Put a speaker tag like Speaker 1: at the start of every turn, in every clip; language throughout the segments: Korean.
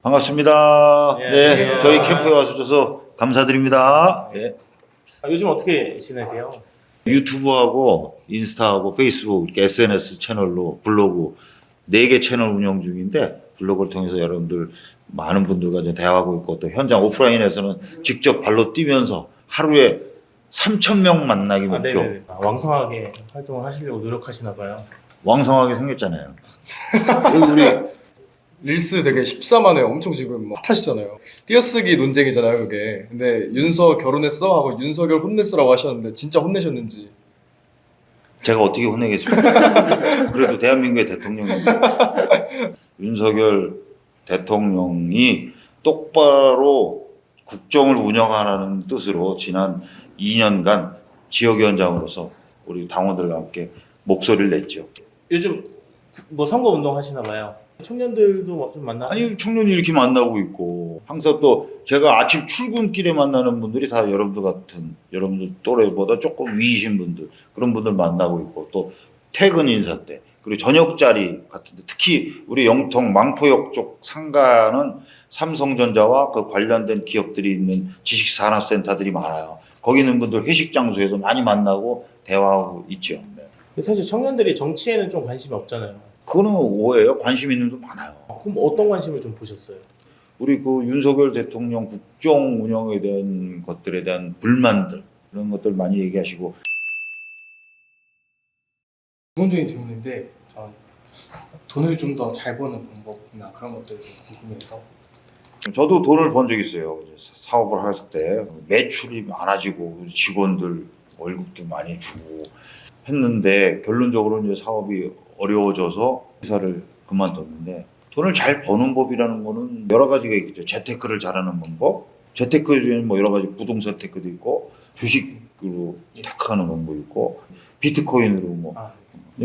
Speaker 1: 반갑습니다.
Speaker 2: 네,
Speaker 1: 네,
Speaker 2: 안녕하세요.
Speaker 1: 저희 캠프에 와주셔서 감사드립니다. 네.
Speaker 2: 요즘 어떻게 지내세요?
Speaker 1: 유튜브하고 인스타하고 페이스북 이렇게 SNS 채널로 블로그 4개 채널 운영 중인데 블로그를 통해서 여러분들 많은 분들과 이제 대화하고 있고 또 현장 오프라인에서는 직접 발로 뛰면서 하루에 3,000명 만나기 목표
Speaker 2: 네네. 왕성하게 활동을 하시려고 노력하시나 봐요.
Speaker 1: 왕성하게 생겼잖아요. 그리고 우리
Speaker 3: 릴스 되게 14만에 엄청 지금 핫하시잖아요. 띄어쓰기 논쟁이잖아요, 그게. 근데 윤서 결혼했어? 하고 윤석열 혼냈어라고 하셨는데 진짜 혼내셨는지.
Speaker 1: 제가 어떻게 혼내겠습니까? 그래도 대한민국의 대통령입니다. 윤석열 대통령이 똑바로 국정을 운영하라는 뜻으로 지난 2년간 지역위원장으로서 우리 당원들과 함께 목소리를 냈죠.
Speaker 2: 요즘 뭐 선거 운동 하시나 봐요. 청년들도 좀 만나.
Speaker 1: 아니 청년이 이렇게 만나고 있고 항상 또 제가 아침 출근길에 만나는 분들이 다 여러분들 같은 여러분들 또래보다 조금 위이신 분들 그런 분들 만나고 있고 또 퇴근 인사 때 그리고 저녁 자리 같은데 특히 우리 영통 망포역 쪽 상가는 삼성전자와 그 관련된 기업들이 있는 지식산업센터들이 많아요. 거기 있는 분들 회식 장소에서 많이 만나고 대화하고 있죠. 네.
Speaker 2: 사실 청년들이 정치에는 좀 관심이 없잖아요.
Speaker 1: 그거는 오해예요. 관심 있는 분도 많아요.
Speaker 2: 그럼 어떤 관심을 좀 보셨어요?
Speaker 1: 우리 그 윤석열 대통령 국정 운영에 대한 것들에 대한 불만들 이런 것들 많이 얘기하시고
Speaker 4: 기본적인 질문인데 돈을 좀 더 잘 버는 방법이나 그런 것들이 좀 궁금해서.
Speaker 1: 저도 돈을 번 적 있어요. 사업을 할 때 매출이 많아지고 직원들 월급도 많이 주고 했는데 결론적으로 이제 사업이 어려워져서 회사를 그만뒀는데 돈을 잘 버는 법이라는 거는 여러 가지가 있겠죠. 재테크를 잘하는 방법, 재테크에는 뭐 여러 가지 부동산 테크도 있고 주식으로 테크하는 방법이 있고 비트코인으로 뭐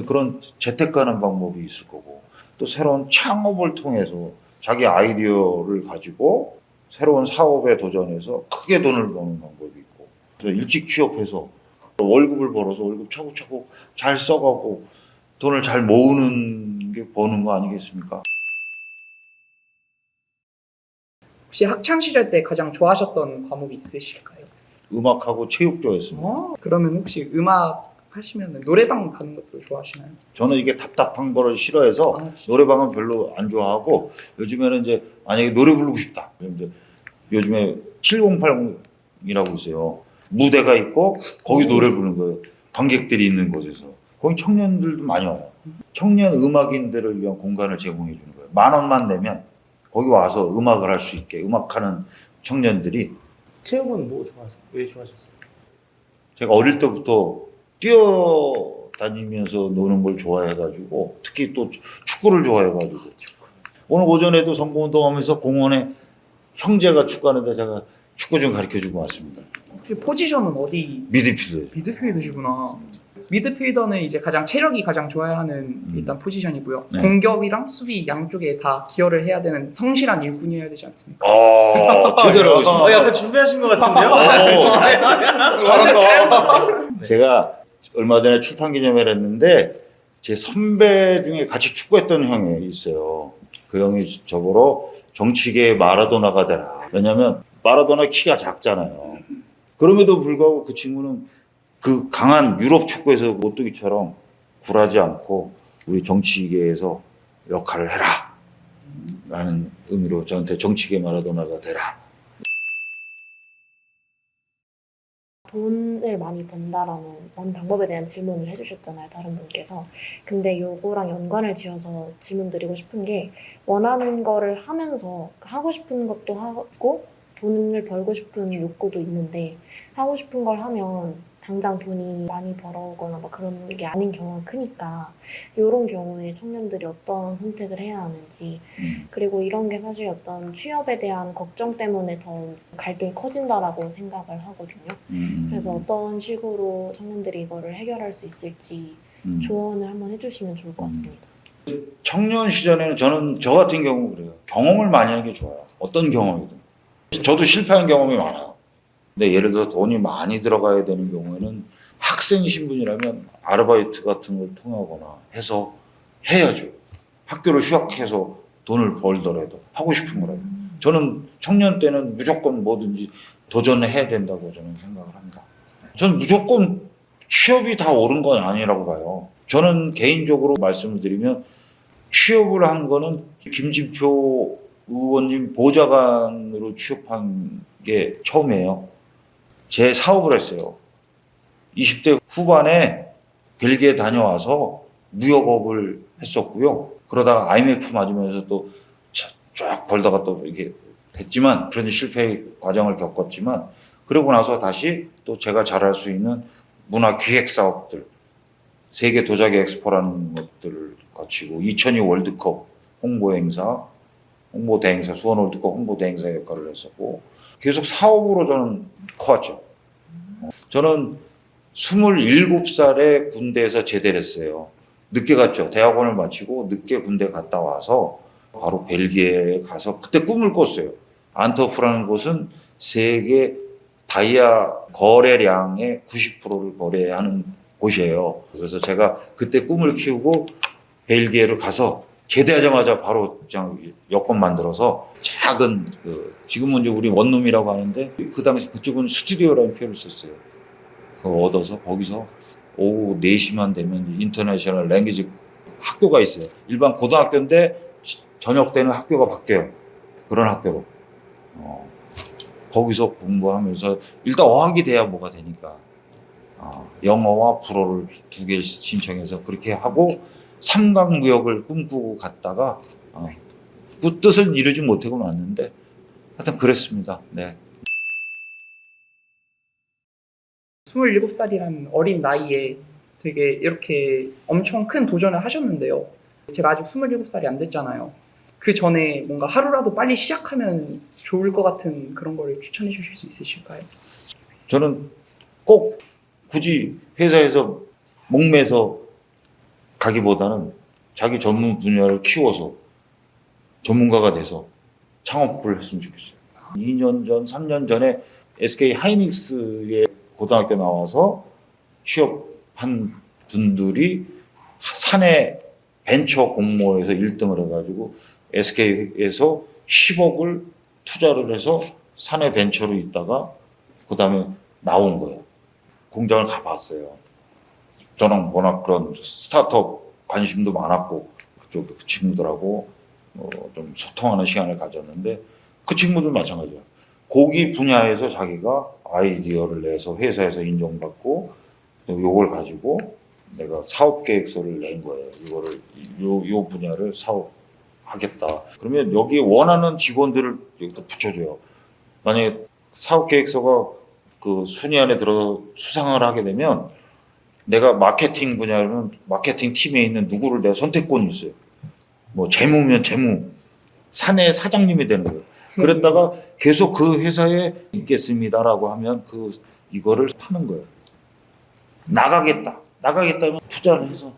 Speaker 1: 그런 재테크하는 방법이 있을 거고 또 새로운 창업을 통해서 자기 아이디어를 가지고 새로운 사업에 도전해서 크게 돈을 버는 방법이 있고 그래서 일찍 취업해서 월급을 벌어서 월급 차곡차곡 잘 써가고 돈을 잘 모으는 게 버는 거 아니겠습니까?
Speaker 5: 혹시 학창 시절 때 가장 좋아하셨던 과목이 있으실까요?
Speaker 1: 음악하고 체육 좋아했습니다.
Speaker 5: 그러면 혹시 음악 하시면 노래방 가는 것도 좋아하시나요?
Speaker 1: 저는 이게 답답한 거를 싫어해서 노래방은 별로 안 좋아하고 요즘에는 이제 만약에 노래 부르고 싶다. 그럼 이제 요즘에 7080이라고 있어요. 무대가 있고 거기 노래 부르는 거예요. 관객들이 있는 곳에서. 거기 청년들도 많이 와요. 청년 음악인들을 위한 공간을 제공해 주는 거예요. 10,000원만 내면 거기 와서 음악을 할 수 있게 음악하는 청년들이.
Speaker 2: 체육은 뭐 좋아하세요? 왜 좋아하셨어요?
Speaker 1: 제가 어릴 때부터 뛰어다니면서 노는 걸 좋아해가지고 특히 또 축구를 좋아해가지고 오늘 오전에도 선거운동하면서 공원에 형제가 축구하는데 제가 축구 좀 가르쳐주고 왔습니다.
Speaker 5: 혹시 포지션은 어디?
Speaker 1: 미드필더.
Speaker 5: 미드필더시구나. 미드필더는 이제 가장 체력이 가장 좋아야 하는 일단 포지션이고요.
Speaker 1: 네.
Speaker 5: 공격이랑 수비 양쪽에 다 기여를 해야 되는 성실한 일꾼이어야 되지 않습니까?
Speaker 1: 제대로
Speaker 2: 약간 준비하신 것 같은데요?
Speaker 1: 잘한다. 제가 얼마 전에 출판 기념회를 했는데 제 선배 중에 같이 축구했던 형이 있어요. 그 형이 저보러 정치계의 마라도나가 되라. 왜냐면 마라도나 키가 작잖아요. 그럼에도 불구하고 그 친구는 그 강한 유럽 축구에서 오뚜기처럼 굴하지 않고 우리 정치계에서 역할을 해라 라는 의미로 저한테 정치계 마라도나가 되라.
Speaker 6: 돈을 많이 번다라는 방법에 대한 질문을 해주셨잖아요, 다른 분께서. 근데 요거랑 연관을 지어서 질문 드리고 싶은 게 원하는 거를 하면서 하고 싶은 것도 하고 돈을 벌고 싶은 욕구도 있는데 하고 싶은 걸 하면 당장 돈이 많이 벌어오거나 막 그런 게 아닌 경우가 크니까 이런 경우에 청년들이 어떤 선택을 해야 하는지 그리고 이런 게 사실 어떤 취업에 대한 걱정 때문에 더 갈등이 커진다라고 생각을 하거든요. 그래서 어떤 식으로 청년들이 이거를 해결할 수 있을지 조언을 한번 해주시면 좋을 것 같습니다.
Speaker 1: 청년 시절에는 저는 저 같은 경우 그래요. 경험을 많이 하는 게 좋아요. 어떤 경험이든. 저도 실패한 경험이 많아요. 근데 예를 들어서 돈이 많이 들어가야 되는 경우에는 학생 신분이라면 아르바이트 같은 걸 통하거나 해서 해야죠. 학교를 휴학해서 돈을 벌더라도 하고 싶은 거라도. 저는 청년 때는 무조건 뭐든지 도전해야 된다고 저는 생각을 합니다. 저는 무조건 취업이 다 옳은 건 아니라고 봐요. 저는 개인적으로 말씀을 드리면 취업을 한 거는 김진표 의원님 보좌관으로 취업한 게 처음이에요. 제 사업을 했어요. 20대 후반에 벨기에 다녀와서 무역업을 했었고요. 그러다가 IMF 맞으면서 또 쫙 벌다가 또 이렇게 됐지만, 그런 실패의 과정을 겪었지만, 그러고 나서 다시 또 제가 잘할 수 있는 문화 기획 사업들, 세계 도자기 엑스포라는 것들을 거치고 2002 월드컵 홍보 대행사, 수원 월드컵 홍보 대행사 역할을 했었고, 계속 사업으로 저는 커왔죠. 저는 27살에 군대에서 제대를 했어요. 늦게 갔죠. 대학원을 마치고 늦게 군대 갔다 와서 바로 벨기에에 가서 그때 꿈을 꿨어요. 안트워프라는 곳은 세계 다이아 거래량의 90%를 거래하는 곳이에요. 그래서 제가 그때 꿈을 키우고 벨기에를 가서 제대하자마자 바로 그냥 여권 만들어서 작은 지금은 이제 우리 원룸이라고 하는데, 그 당시 그쪽은 스튜디오라는 표현을 썼어요. 그거 얻어서 거기서 오후 4시만 되면 인터내셔널 랭귀지 학교가 있어요. 일반 고등학교인데 저녁 때는 학교가 바뀌어요. 그런 학교로. 거기서 공부하면서 일단 어학이 돼야 뭐가 되니까. 영어와 불어를 2개 신청해서 그렇게 하고 삼각무역을 꿈꾸고 갔다가 그 뜻을 이루지 못하고 왔는데, 하여튼 그랬습니다. 네.
Speaker 5: 27살이라는 어린 나이에 되게 이렇게 엄청 큰 도전을 하셨는데요. 제가 아직 27살이 안 됐잖아요. 그 전에 뭔가 하루라도 빨리 시작하면 좋을 것 같은 그런 거를 추천해 주실 수 있으실까요?
Speaker 1: 저는 꼭 굳이 회사에서 목매서 가기보다는 자기 전문 분야를 키워서 전문가가 돼서 창업을 했으면 좋겠어요. 2년 전, 3년 전에 SK 하이닉스에 고등학교 나와서 취업한 분들이 사내 벤처 공모에서 1등을 해가지고 SK에서 10억을 투자를 해서 사내 벤처로 있다가 그 다음에 나온 거예요. 공장을 가봤어요. 저는 워낙 그런 스타트업 관심도 많았고 그쪽 그 친구들하고 좀 소통하는 시간을 가졌는데, 그 친구들 마찬가지예요. 고기 분야에서 자기가 아이디어를 내서 회사에서 인정받고 요걸 가지고 내가 사업 계획서를 낸 거예요. 이거를 요 분야를 사업하겠다. 그러면 여기 원하는 직원들을 여기다 붙여줘요. 만약에 사업 계획서가 그 순위 안에 들어 수상을 하게 되면 내가 마케팅 분야는 마케팅 팀에 있는 누구를 내가 선택권이 있어요. 뭐 재무면 재무, 사내 사장님이 되는 거예요. 그랬다가 계속 그 회사에 있겠습니다라고 하면 이거를 파는 거예요. 나가겠다면 투자를 해서.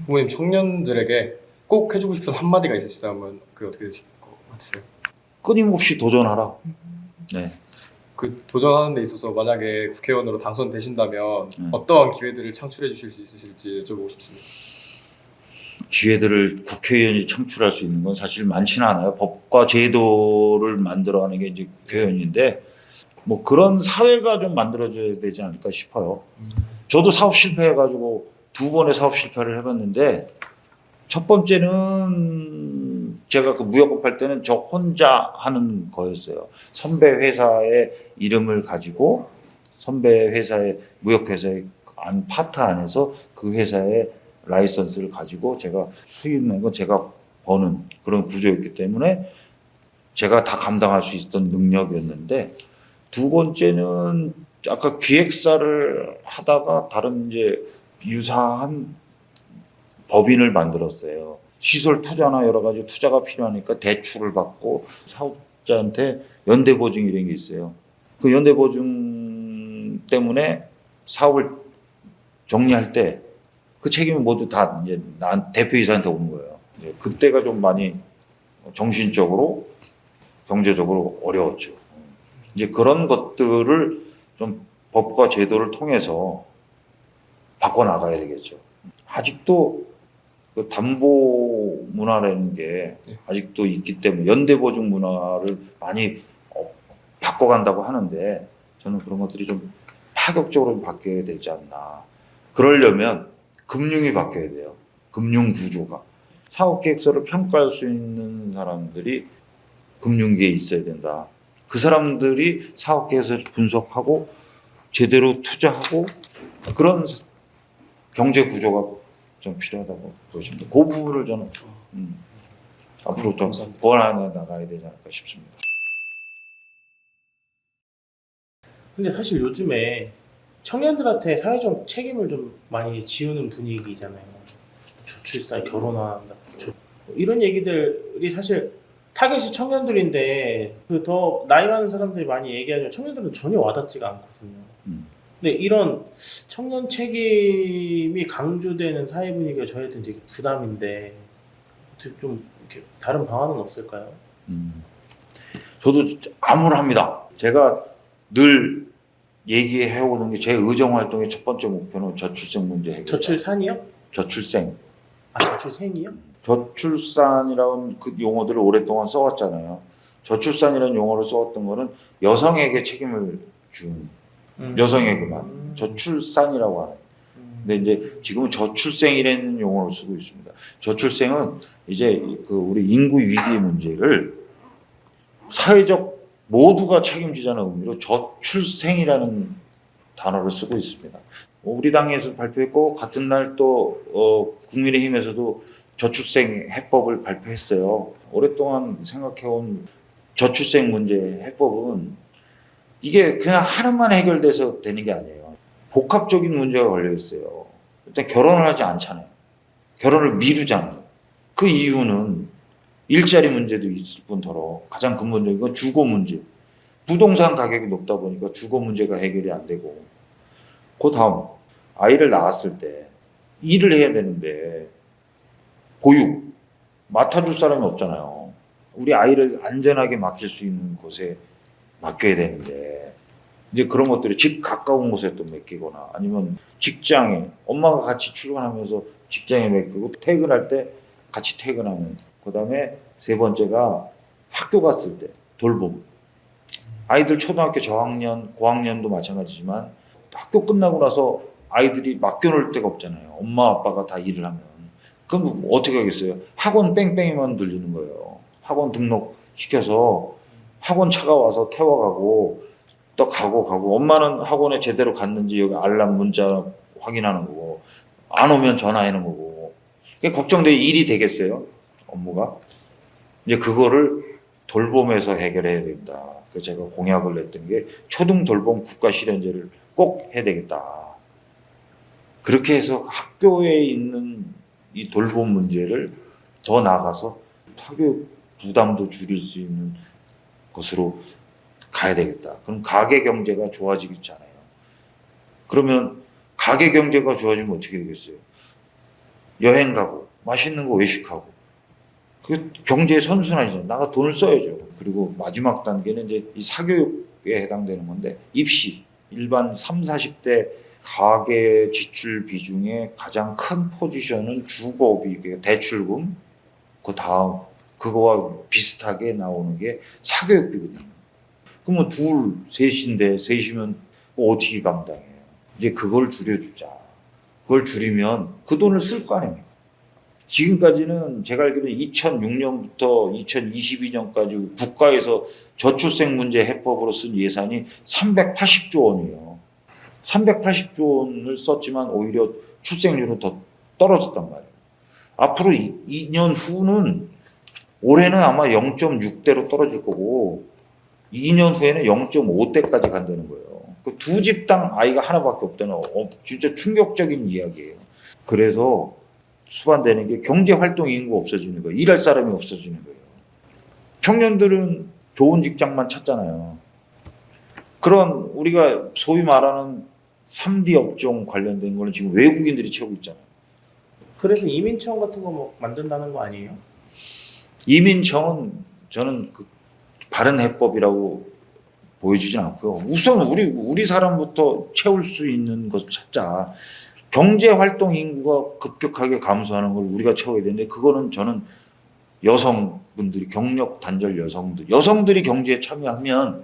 Speaker 3: 부모님 청년들에게 꼭 해주고 싶은 한마디가 있으시다면 그게 어떻게 되실 것 같으세요?
Speaker 1: 끊임없이 도전하라. 네.
Speaker 3: 그 도전하는 데 있어서 만약에 국회의원으로 당선되신다면
Speaker 1: 네.
Speaker 3: 어떠한 기회들을 창출해 주실 수 있으실지 여쭤보고 싶습니다.
Speaker 1: 기회들을 국회의원이 창출할 수 있는 건 사실 많지는 않아요. 법과 제도를 만들어가는 게 이제 국회의원인데, 뭐 그런 사회가 좀 만들어져야 되지 않을까 싶어요. 저도 사업 실패해가지고 2번의 사업 실패를 해봤는데, 첫 번째는 제가 그 무역업 할 때는 저 혼자 하는 거였어요. 선배 회사의 이름을 가지고 선배 회사의 무역회사의 파트 안에서 그 회사의 라이선스를 가지고 제가 수익 낸 건 제가 버는 그런 구조였기 때문에 제가 다 감당할 수 있었던 능력이었는데, 두 번째는 아까 기획사를 하다가 다른 이제 유사한 법인을 만들었어요. 시설 투자나 여러 가지 투자가 필요하니까 대출을 받고 사업자한테 연대보증 이런 게 있어요. 그 연대보증 때문에 사업을 정리할 때 그 책임이 모두 다 이제 난 대표이사한테 오는 거예요. 이제 그때가 좀 많이 정신적으로, 경제적으로 어려웠죠. 이제 그런 것들을 좀 법과 제도를 통해서 바꿔 나가야 되겠죠. 아직도 그 담보 문화라는 게 아직도 있기 때문에 연대보증 문화를 많이 바꿔간다고 하는데 저는 그런 것들이 좀 파격적으로 바뀌어야 되지 않나. 그러려면 금융이 바뀌어야 돼요. 금융 구조가. 사업계획서를 평가할 수 있는 사람들이 금융계에 있어야 된다. 그 사람들이 사업계획서를 분석하고 제대로 투자하고 그런 경제 구조가 좀 필요하다고 보여집니다. 그 부분을 저는 앞으로 더 보완해 나가야 되지 않을까 싶습니다.
Speaker 2: 근데 사실 요즘에 청년들한테 사회적 책임을 좀 많이 지우는 분위기잖아요. 저출산, 결혼한다. 이런 얘기들이 사실 타겟이 청년들인데 그 더 나이 많은 사람들이 많이 얘기하지만 청년들은 전혀 와닿지가 않거든요. 근데 이런 청년 책임이 강조되는 사회 분위기가 저희한테 되게 부담인데 어떻게 좀 이렇게 다른 방안은 없을까요?
Speaker 1: 저도 암울합니다. 제가 늘 얘기해오는 게 제 의정 활동의 첫 번째 목표는 저출생 문제 해결.
Speaker 2: 저출산이요?
Speaker 1: 저출생.
Speaker 2: 아, 저출생이요?
Speaker 1: 저출산이라는 그 용어들을 오랫동안 써왔잖아요. 저출산이라는 용어를 써왔던 거는 여성에게 책임을 준 여성에게만 저출산이라고 하는. 근데 이제 지금은 저출생이라는 용어를 쓰고 있습니다. 저출생은 이제 그 우리 인구 위기 문제를 사회적 모두가 책임지자는 의미로 저출생이라는 단어를 쓰고 있습니다. 우리 당에서 발표했고 같은 날 또 국민의힘에서도 저출생 해법을 발표했어요. 오랫동안 생각해온 저출생 문제 해법은 이게 그냥 하나만 해결돼서 되는 게 아니에요. 복합적인 문제가 걸려 있어요. 일단 결혼을 하지 않잖아요. 결혼을 미루잖아요. 그 이유는 일자리 문제도 있을 뿐더러 가장 근본적인 건 주거 문제. 부동산 가격이 높다 보니까 주거 문제가 해결이 안 되고 그 다음 아이를 낳았을 때 일을 해야 되는데 보육 맡아줄 사람이 없잖아요. 우리 아이를 안전하게 맡길 수 있는 곳에 맡겨야 되는데 이제 그런 것들이 집 가까운 곳에 또 맡기거나 아니면 직장에 엄마가 같이 출근하면서 직장에 맡기고 퇴근할 때 같이 퇴근하는. 그다음에 세 번째가 학교 갔을 때 돌봄. 아이들 초등학교 저학년, 고학년도 마찬가지지만 학교 끝나고 나서 아이들이 맡겨놓을 데가 없잖아요. 엄마 아빠가 다 일을 하면. 그럼 어떻게 하겠어요? 학원 뺑뺑이만 들리는 거예요. 학원 등록시켜서 학원 차가 와서 태워가고 또 가고 엄마는 학원에 제대로 갔는지 여기 알람 문자 확인하는 거고 안 오면 전화하는 거고 그게 걱정돼. 일이 되겠어요? 업무가? 이제 그거를 돌봄에서 해결해야 된다. 그래서 제가 공약을 냈던 게 초등 돌봄 국가 실현제를 꼭 해야 되겠다. 그렇게 해서 학교에 있는 이 돌봄 문제를 더 나아가서 사교육 부담도 줄일 수 있는 것으로 가야 되겠다. 그럼 가계 경제가 좋아지겠잖아요. 그러면 가계 경제가 좋아지면 어떻게 되겠어요? 여행 가고 맛있는 거 외식하고 그 경제의 선순환이잖아요. 나가 돈을 써야죠. 그리고 마지막 단계는 이제 이 사교육에 해당되는 건데 입시 일반 30, 40대 가계 지출 비중의 가장 큰 포지션은 주거비, 대출금, 그 다음 그거와 비슷하게 나오는 게 사교육비거든요. 그러면 둘, 셋이면 뭐 어떻게 감당해요? 이제 그걸 줄여주자. 그걸 줄이면 그 돈을 쓸 거 아닙니까? 지금까지는 제가 알기로는 2006년부터 2022년까지 국가에서 저출생 문제 해법으로 쓴 예산이 380조 원이에요. 380조 원을 썼지만 오히려 출생률은 더 떨어졌단 말이에요. 앞으로 2년 후는 올해는 아마 0.6대로 떨어질 거고 2년 후에는 0.5대까지 간다는 거예요. 그 두 집당 아이가 하나밖에 없다는 진짜 충격적인 이야기예요. 그래서 수반되는 게 경제활동 인구가 없어지는 거예요. 일할 사람이 없어지는 거예요. 청년들은 좋은 직장만 찾잖아요. 그런 우리가 소위 말하는 3D 업종 관련된 거는 지금 외국인들이 채우고 있잖아요.
Speaker 2: 그래서 이민청 같은 거 뭐 만든다는 거 아니에요?
Speaker 1: 이민청은 저는 그 바른 해법이라고 보여주진 않고요. 우선 우리 사람부터 채울 수 있는 것을 찾자. 경제 활동 인구가 급격하게 감소하는 걸 우리가 채워야 되는데 그거는 저는 여성분들이 경력 단절 여성들이 경제에 참여하면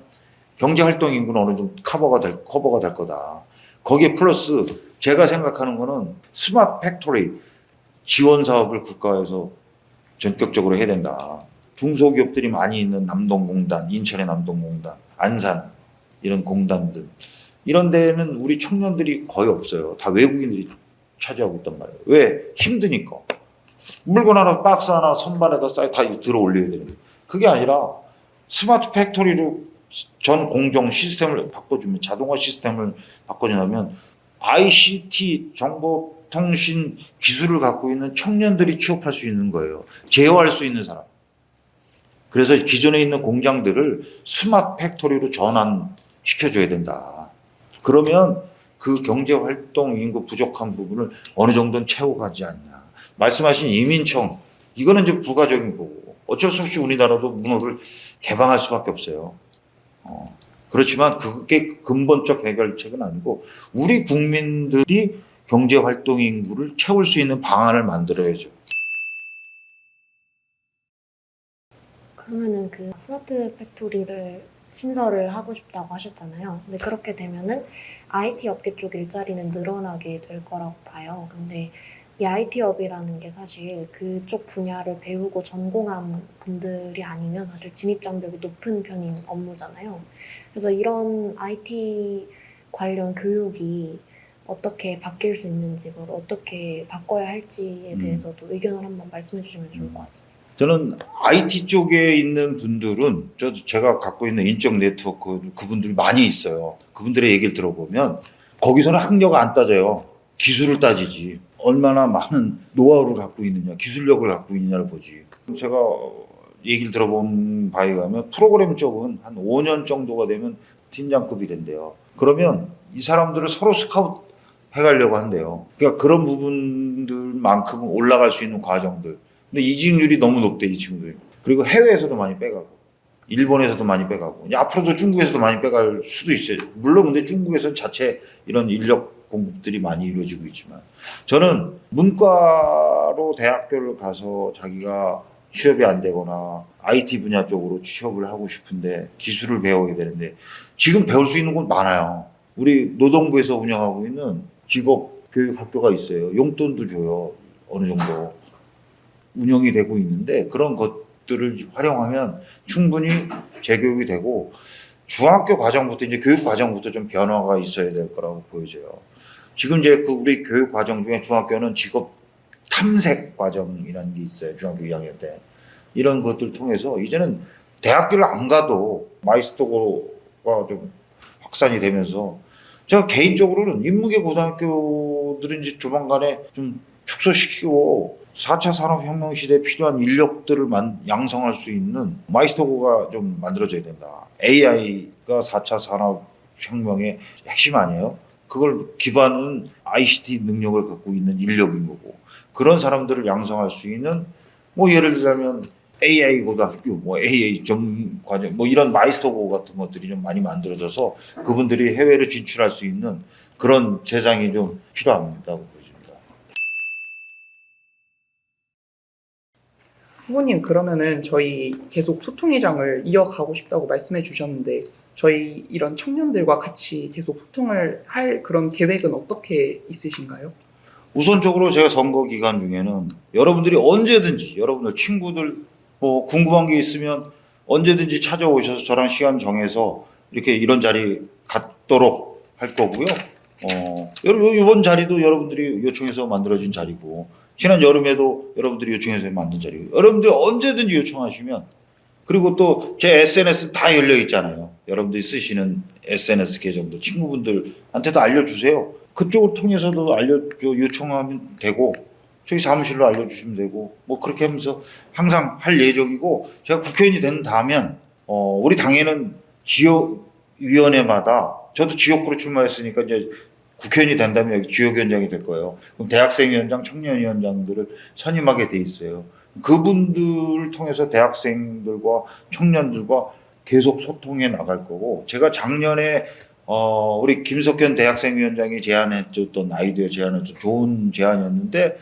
Speaker 1: 경제 활동 인구는 어느 정도 커버가 될 거다. 거기에 플러스 제가 생각하는 거는 스마트 팩토리 지원 사업을 국가에서 전격적으로 해야 된다. 중소기업들이 많이 있는 남동공단, 인천의 남동공단, 안산 이런 공단들 이런 데는 우리 청년들이 거의 없어요. 다 외국인들이 차지하고 있단 말이에요. 왜? 힘드니까. 물건 하나, 박스 하나 선반에다 쌓여 다 들어 올려야 되는 거예요. 그게 아니라 스마트 팩토리로 전 공정 시스템을 바꿔주면, 자동화 시스템을 바꿔주면 ICT, 정보통신 기술을 갖고 있는 청년들이 취업할 수 있는 거예요. 제어할 수 있는 사람. 그래서 기존에 있는 공장들을 스마트 팩토리로 전환시켜줘야 된다. 그러면 그 경제활동 인구 부족한 부분을 어느 정도는 채워가지 않냐. 말씀하신 이민청, 이거는 이제 부가적인 거고 어쩔 수 없이 우리나라도 문호를 개방할 수밖에 없어요. 그렇지만 그게 근본적 해결책은 아니고 우리 국민들이 경제활동 인구를 채울 수 있는 방안을 만들어야죠.
Speaker 6: 그러면은 그 스마트 팩토리를 신설을 하고 싶다고 하셨잖아요. 근데 그렇게 되면은 IT 업계 쪽 일자리는 늘어나게 될 거라고 봐요. 근데 이 IT 업이라는 게 사실 그쪽 분야를 배우고 전공한 분들이 아니면 사실 진입 장벽이 높은 편인 업무잖아요. 그래서 이런 IT 관련 교육이 어떻게 바뀔 수 있는지, 뭘 어떻게 바꿔야 할지에 대해서도 의견을 한번 말씀해 주시면 좋을 것 같습니다.
Speaker 1: 저는 IT 쪽에 있는 분들은 제가 갖고 있는 인적 네트워크 그분들이 많이 있어요. 그분들의 얘기를 들어보면 거기서는 학력 안 따져요. 기술을 따지지. 얼마나 많은 노하우를 갖고 있느냐, 기술력을 갖고 있느냐를 보지. 제가 얘기를 들어본 바에 의하면 프로그램 쪽은 한 5년 정도가 되면 팀장급이 된대요. 그러면 이 사람들을 서로 스카우트 해가려고 한대요. 그러니까 그런 부분들만큼은 올라갈 수 있는 과정들. 근데 이직률이 너무 높대, 이 친구들이. 그리고 해외에서도 많이 빼가고, 일본에서도 많이 빼가고, 이제 앞으로도 중국에서도 많이 빼갈 수도 있어요. 물론 근데 중국에서는 자체 이런 인력 공급들이 많이 이루어지고 있지만, 저는 문과로 대학교를 가서 자기가 취업이 안 되거나 IT 분야 쪽으로 취업을 하고 싶은데 기술을 배워야 되는데 지금 배울 수 있는 곳 많아요. 우리 노동부에서 운영하고 있는 직업교육학교가 있어요. 용돈도 줘요. 어느 정도. 운영이 되고 있는데 그런 것들을 활용하면 충분히 재교육이 되고 중학교 과정부터 이제 교육 과정부터 좀 변화가 있어야 될 거라고 보여져요. 지금 이제 그 우리 교육 과정 중에 중학교는 직업 탐색 과정이라는 게 있어요. 중학교 2학년 때. 이런 것들 통해서 이제는 대학교를 안 가도 마이스터고가 좀 확산이 되면서 제가 개인적으로는 인문계 고등학교들은 이제 조만간에 좀 축소시키고 4차 산업혁명 시대에 필요한 인력들을 양성할 수 있는 마이스터고가 좀 만들어져야 된다. AI가 4차 산업혁명의 핵심 아니에요? 그걸 기반은 ICT 능력을 갖고 있는 인력인 거고 그런 사람들을 양성할 수 있는 뭐 예를 들자면 AI 고등학교, 뭐 AA 전 과정, 뭐 이런 마이스터고 같은 것들이 좀 많이 만들어져서 그분들이 해외로 진출할 수 있는 그런 재상이 좀 필요합니다고 보여집니다.
Speaker 5: 후보님 그러면은 저희 계속 소통회장을 이어가고 싶다고 말씀해 주셨는데 저희 이런 청년들과 같이 계속 소통을 할 그런 계획은 어떻게 있으신가요?
Speaker 1: 우선적으로 제가 선거 기간 중에는 여러분들이 언제든지 여러분들 친구들 뭐 궁금한 게 있으면 언제든지 찾아오셔서 저랑 시간 정해서 이렇게 이런 자리 갖도록 할 거고요. 여러분 이번 자리도 여러분들이 요청해서 만들어진 자리고 지난 여름에도 여러분들이 요청해서 만든 자리고 여러분들이 언제든지 요청하시면 그리고 또 제 SNS 다 열려 있잖아요. 여러분들이 쓰시는 SNS 계정도 친구분들한테도 알려주세요. 그쪽을 통해서도 요청하면 되고 저희 사무실로 알려주시면 되고 뭐 그렇게 하면서 항상 할 예정이고 제가 국회의원이 된다면 우리 당에는 지역위원회마다 저도 지역구로 출마했으니까 이제 국회의원이 된다면 여기 지역위원장이 될 거예요. 그럼 대학생위원장, 청년위원장들을 선임하게 돼 있어요. 그분들을 통해서 대학생들과 청년들과 계속 소통해 나갈 거고 제가 작년에 우리 김석현 대학생위원장이 제안해줬던 아이디어 제안은 좀 좋은 제안이었는데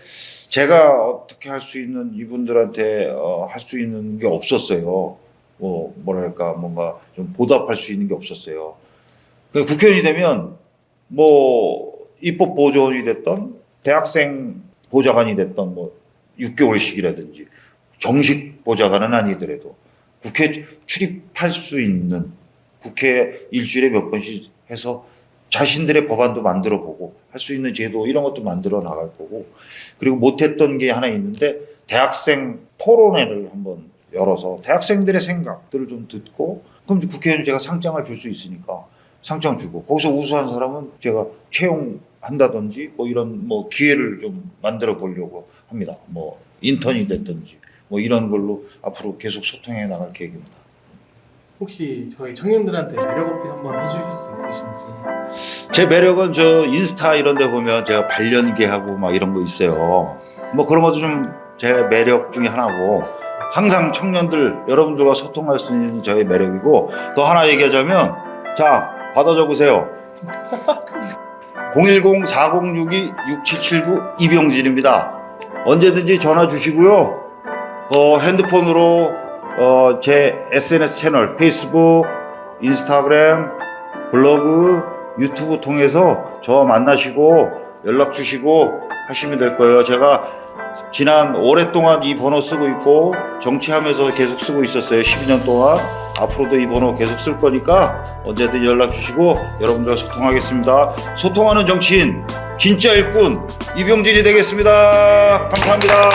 Speaker 1: 제가 어떻게 할 수 있는 이분들한테 할 수 있는 게 없었어요. 뭐랄까 뭔가 좀 보답할 수 있는 게 없었어요. 국회의원이 되면 뭐 입법 보조원이 됐던 대학생 보좌관이 됐던 뭐 6개월씩이라든지 정식 보좌관은 아니더라도 국회 출입할 수 있는 국회 일주일에 몇 번씩 해서 자신들의 법안도 만들어 보고 할 수 있는 제도 이런 것도 만들어 나갈 거고 그리고 못했던 게 하나 있는데 대학생 토론회를 한번 열어서 대학생들의 생각들을 좀 듣고 그럼 국회의원 제가 상장을 줄 수 있으니까 상장 주고 거기서 우수한 사람은 제가 채용한다든지 뭐 이런 뭐 기회를 좀 만들어 보려고 합니다. 뭐 인턴이 됐든지 뭐 이런 걸로 앞으로 계속 소통해 나갈 계획입니다.
Speaker 4: 혹시 저희 청년들한테 매력 어필 한번 해주실 수 있으신지.
Speaker 1: 제 매력은 저 인스타 이런 데 보면 제가 발연기하고 막 이런 거 있어요. 뭐 그런 것도 좀 제 매력 중에 하나고 항상 청년들 여러분들과 소통할 수 있는 저의 매력이고 또 하나 얘기하자면 자 받아 적으세요. 010-4062-6779 이병진입니다. 언제든지 전화 주시고요. 핸드폰으로 제 SNS 채널 페이스북, 인스타그램, 블로그, 유튜브 통해서 저 만나시고 연락 주시고 하시면 될 거예요. 제가 지난 오랫동안 이 번호 쓰고 있고 정치하면서 계속 쓰고 있었어요. 12년 동안. 앞으로도 이 번호 계속 쓸 거니까 언제든 연락 주시고 여러분들과 소통하겠습니다. 소통하는 정치인 진짜 일꾼 이병진이 되겠습니다. 감사합니다.